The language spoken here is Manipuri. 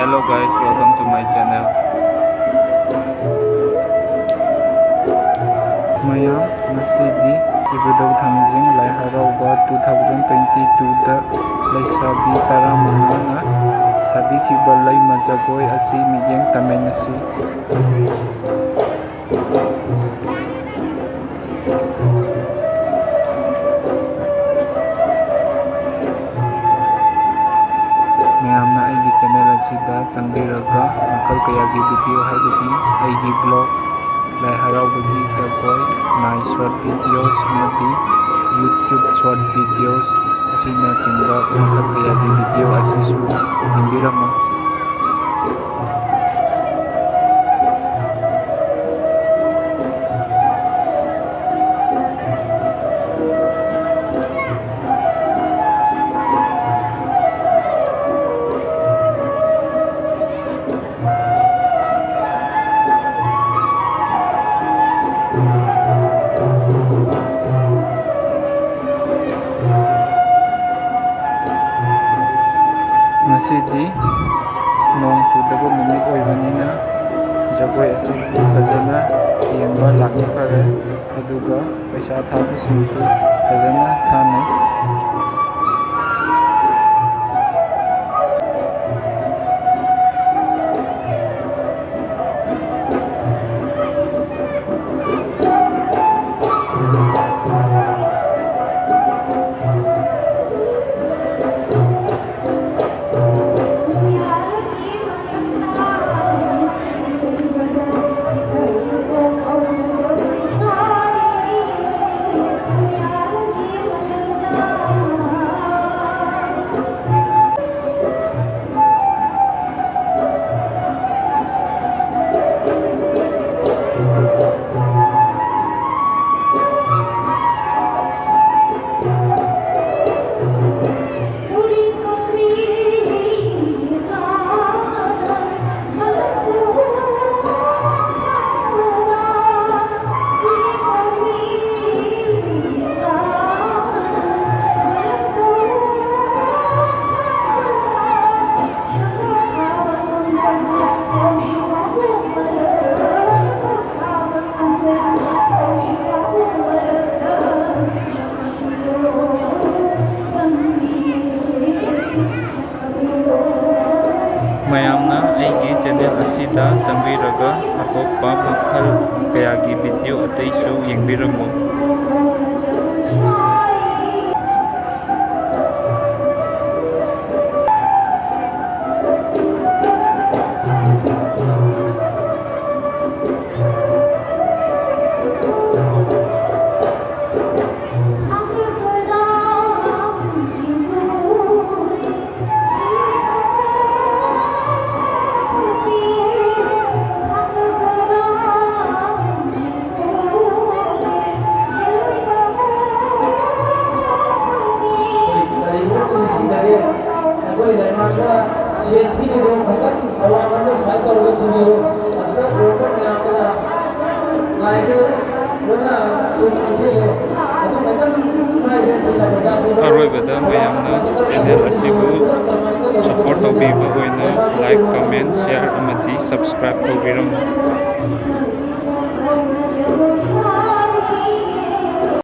Hello guys, welcome to my channel. Mayam Nasidi Ibudau Thamjing Lai Harauba 2022 Laisabi Taramangana Sabikhiba Laima Jagoi Asi Miyeng Tamenasi. ꯃꯌꯥꯝꯅ ꯑꯩꯒꯤ ꯆꯦꯅꯦꯜ ꯑꯁꯤꯗ ꯆꯪꯕꯤꯔꯒ ꯃꯈꯜ ꯀꯌꯥꯒꯤ ꯚꯤꯗꯤꯑꯣ ꯍꯥꯏꯕꯗꯤ ꯑꯩꯒꯤ ꯕ꯭ꯂꯣꯛ, ꯂꯥꯏ ꯍꯔꯥꯎꯕꯒꯤ ꯖꯒꯣꯏ, ꯅꯥꯏꯠ ꯁꯣꯔꯠ ꯚꯤꯗꯤꯑꯣꯁ ꯑꯃꯗꯤ ꯌꯨꯇ꯭ꯌꯨꯕ ꯁꯣꯔꯠ ꯚꯤꯗꯤꯑꯣꯁ ꯑꯁꯤꯅꯆꯤꯡꯕ ꯃꯈꯜ ꯀꯌꯥꯒꯤ ꯚꯤꯗꯤꯑꯣ ꯑꯁꯤꯁꯨ ꯌꯦꯡꯕꯤꯔꯝꯃꯨ꯫ ꯉꯁꯤꯗꯤ ꯅꯣꯡ ꯆꯨꯗꯕ ꯅꯨꯃꯤꯠ ꯑꯣꯏꯕꯅꯤꯅ ꯖꯒꯣꯏ ꯑꯁꯤ ꯐꯖꯅ ꯌꯦꯡꯕ ꯂꯥꯛꯅꯈ꯭ꯔꯦ, ꯑꯗꯨꯒ ꯄꯩꯁꯥ ꯊꯥꯕꯁꯤꯡꯁꯨ ꯐꯖꯅ ꯊꯥꯅꯩ꯫ ꯃꯌꯥꯝꯅ ꯑꯩꯒꯤ ꯆꯦꯅꯦꯜ ꯑꯁꯤꯗ ꯆꯪꯕꯤꯔꯒ ꯑꯇꯣꯞꯄ ꯃꯈꯜ ꯀꯌꯥꯒꯤ ꯚꯤꯗꯤꯑꯣ ꯑꯇꯩꯁꯨ ꯌꯦꯡꯕꯤꯔꯝꯃꯨ꯫ ꯑꯩꯈꯣꯏ ꯂꯩꯉꯥꯛꯅ ꯁꯦꯟ ꯊꯤꯕꯗꯣ ꯈꯤꯇꯪ ꯑꯋꯥꯡꯕꯗ ꯁꯨꯃꯥꯏꯅ ꯇꯧꯔꯒ ꯊꯤꯕꯤꯌꯨ, ꯑꯗꯨꯗ ꯂꯣꯏꯕ ꯃꯌꯥꯝꯗꯨꯅ ꯂꯥꯏꯗ ꯂꯣꯏꯅ ꯊꯤꯜꯂꯦ, ꯑꯗꯨ ꯈꯤꯇꯪ ꯂꯥꯏꯗ ꯊꯤꯜꯂꯕ ꯑꯔꯣꯏꯕꯗ ꯃꯌꯥꯝꯅ ꯆꯦꯅꯦꯜ ꯑꯁꯤꯕꯨ ꯁꯞꯄꯣꯔꯠ ꯇꯧꯕꯤꯕ ꯑꯣꯏꯅ ꯂꯥꯏꯛ, ꯀꯃꯦꯟ, ꯁꯤꯌꯔ ꯑꯃꯗꯤ ꯁꯕꯁꯀ꯭ꯔꯥꯏꯕ ꯇꯧꯕꯤꯔꯝꯃꯨ꯫